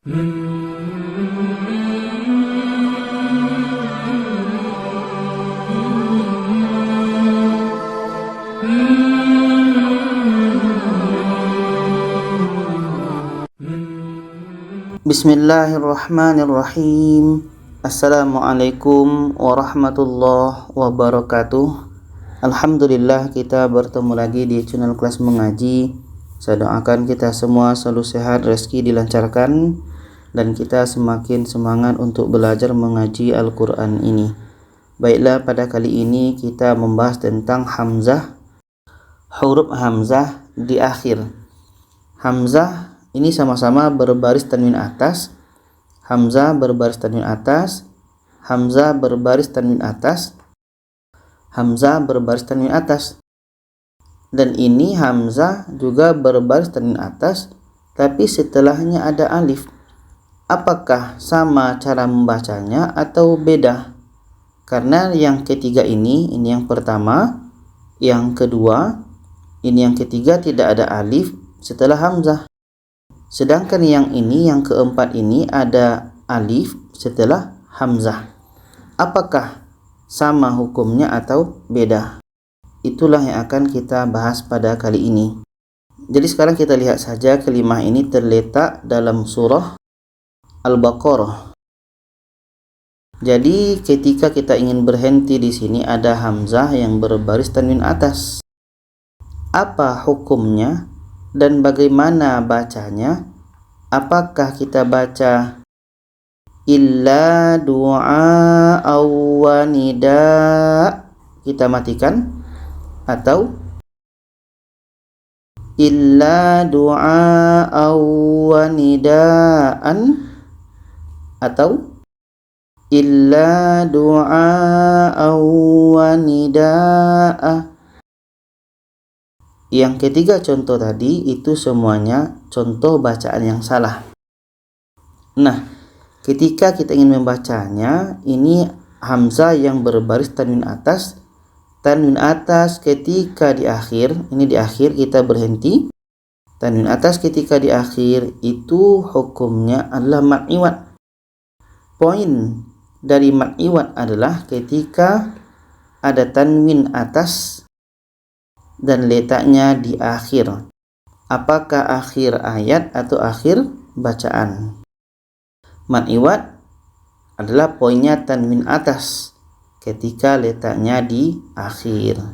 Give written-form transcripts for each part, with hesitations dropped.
Bismillahirrahmanirrahim. Assalamualaikum warahmatullahi wabarakatuh. Alhamdulillah, kita bertemu lagi di channel kelas mengaji. Saya doakan kita semua selalu sehat, rezeki dilancarkan, dan kita semakin semangat untuk belajar mengaji Al-Quran ini. Baiklah, pada kali ini kita membahas tentang hamzah, huruf hamzah di akhir. Hamzah ini sama-sama berbaris tanwin atas, hamzah berbaris tanwin atas, hamzah berbaris tanwin atas, hamzah berbaris tanwin atas. Dan ini hamzah juga berbaris tanwin atas, tapi setelahnya ada alif. Apakah sama cara membacanya atau beda? Karena yang ketiga ini yang pertama, yang kedua, ini yang ketiga tidak ada alif setelah hamzah. Sedangkan yang ini, yang keempat ini ada alif setelah hamzah. Apakah sama hukumnya atau beda? Itulah yang akan kita bahas pada kali ini. Jadi sekarang kita lihat saja kalimah ini terletak dalam surah Al-Baqarah. Jadi ketika kita ingin berhenti di sini ada hamzah yang berbaris tanwin atas. Apa hukumnya? Dan bagaimana bacanya? Apakah kita baca illa du'a wa nida, kita matikan, atau illa du'a wa nidaan, atau illa du'a wa nidaa? Yang ketiga contoh tadi itu semuanya contoh bacaan yang salah. Nah, ketika kita ingin membacanya, ini hamzah yang berbaris tanwin atas. Tanwin atas ketika di akhir, ini di akhir kita berhenti. Tanwin atas ketika di akhir itu hukumnya adalah mad iwad. Poin dari mad iwad adalah ketika ada tanwin atas dan letaknya di akhir. Apakah akhir ayat atau akhir bacaan? Mad iwad adalah poinnya tanwin atas ketika letaknya di akhir.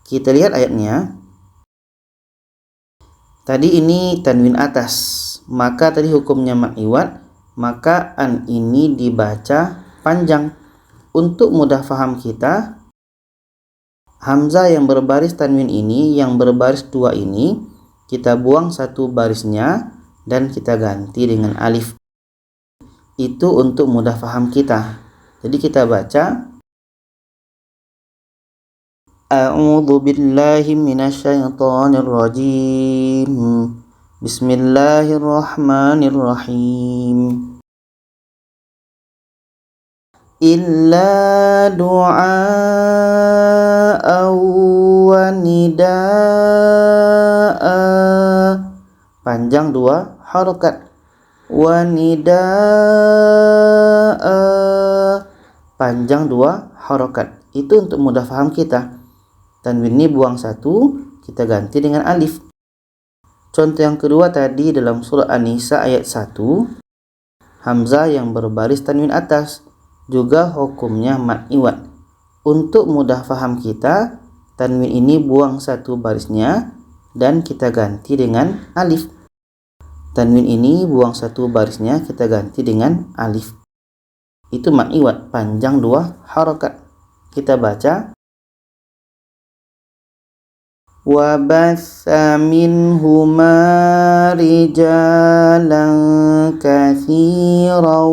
Kita lihat ayatnya. Tadi ini tanwin atas, maka tadi hukumnya mad iwad, maka an ini dibaca panjang. Untuk mudah faham kita, hamzah yang berbaris tanwin ini, yang berbaris dua ini, kita buang satu barisnya dan kita ganti dengan alif. Itu untuk mudah faham kita. Jadi kita baca A'udzu billahi minasyaitonir rajim. Bismillahirrahmanirrahim. Illa du'a wa nidaa, panjang dua harokat. Wa nidaa, panjang dua harokat. Itu untuk mudah faham kita. Tanwin ini buang satu, kita ganti dengan alif. Contoh yang kedua tadi dalam surah An-Nisa ayat 1, hamzah yang berbaris tanwin atas, juga hukumnya mad iwad. Untuk mudah faham kita, tanwin ini buang satu barisnya dan kita ganti dengan alif. Tanwin ini buang satu barisnya, kita ganti dengan alif. Itu mad iwad, panjang dua harokat. Kita baca wa batha minhuma rijalan katsiran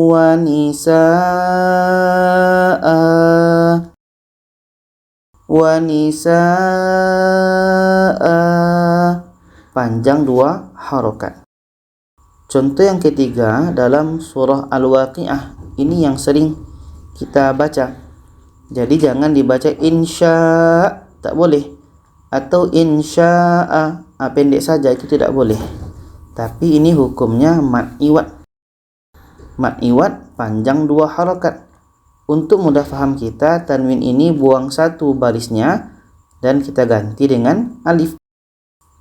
wa nisaa, panjang dua harokat. Contoh yang ketiga dalam surah Al-Waqiah, ini yang sering kita baca. Jadi jangan dibaca insya, tak boleh, atau insya'a, pendek saja, itu tidak boleh. tapi ini hukumnya mad iwad. Mad iwad panjang 2 harokat. Untuk mudah paham kita, tanwin ini buang 1 barisnya dan kita ganti dengan alif.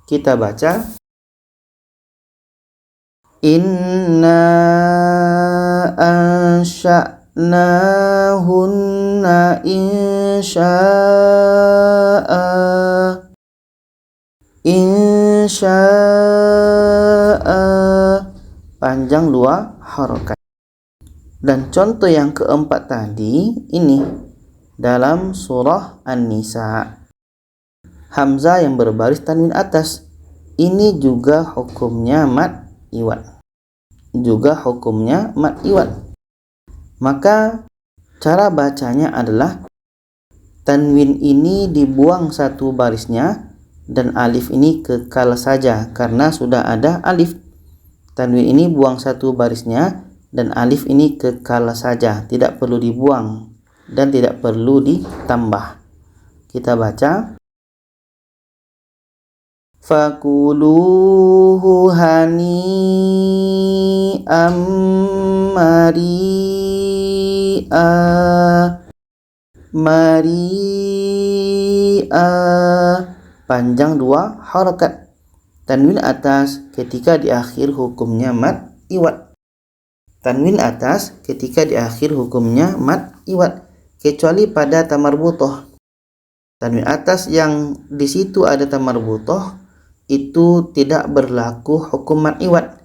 Kita baca inna ansha'nahunna insya'a. Insya'a panjang 2 harokat. Dan contoh yang keempat tadi ini dalam surah An-Nisa. Hamzah yang berbaris tanwin atas. Ini juga hukumnya mad iwad. Maka cara bacanya adalah tanwin ini dibuang 1 barisnya dan alif ini kekal saja karena sudah ada alif. Tanwin ini buang 1 barisnya dan alif ini kekal saja, tidak perlu dibuang dan tidak perlu ditambah. Kita baca fakuluhu hani'am mari'a panjang 2 harokat. Tanwin atas ketika di akhir hukumnya mad iwad. Kecuali pada tamarbutoh. Tanwin atas yang di situ ada tamarbutoh itu tidak berlaku hukum mad iwad.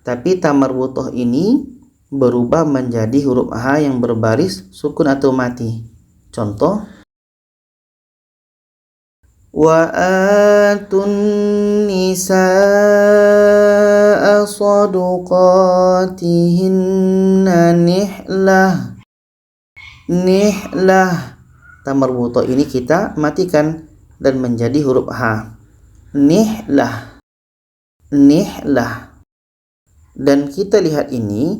Tapi tamarbutoh ini berubah menjadi huruf H yang berbaris sukun atau mati. Contoh wa atun nisaa sadaqatihinna nihlah. Tamarbutoh ini kita matikan dan menjadi huruf H. Nihlah. Dan kita lihat ini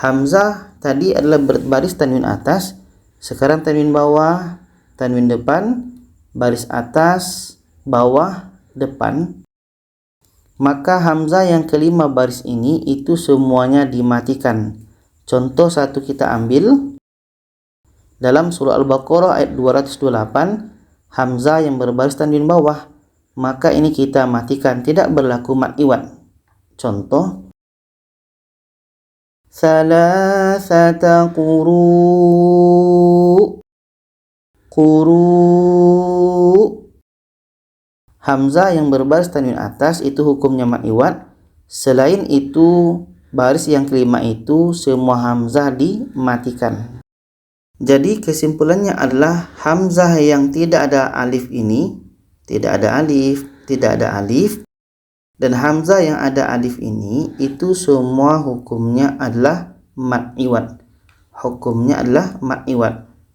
hamzah tadi adalah berbaris tanwin atas, sekarang tanwin bawah, tanwin depan, baris atas, bawah, depan. Maka hamzah yang kelima baris ini itu semuanya dimatikan. Contoh satu kita ambil dalam surah Al-Baqarah ayat 228, hamzah yang berbaris tanwin bawah, maka ini kita matikan, tidak berlaku mad iwad. Contoh salasata quru. Hamzah yang berbaris tanwin atas itu hukumnya mad iwad. Selain itu, baris yang kelima itu semua hamzah dimatikan. Jadi kesimpulannya adalah hamzah yang tidak ada alif ini, tidak ada alif, dan hamzah yang ada alif ini itu semua hukumnya adalah mad iwad.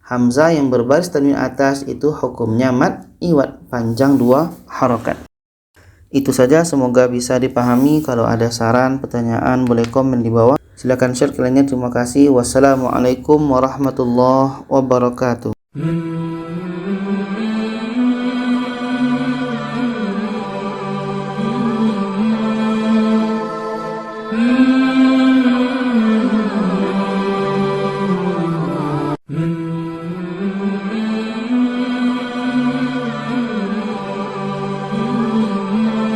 Hamzah yang berbaris tanwin atas itu hukumnya mad iwad, panjang 2 harokat. Itu saja, semoga bisa dipahami. Kalau ada saran, pertanyaan, boleh komen di bawah. Silakan share ke lainnya. Terima kasih. Wassalamualaikum warahmatullahi wabarakatuh.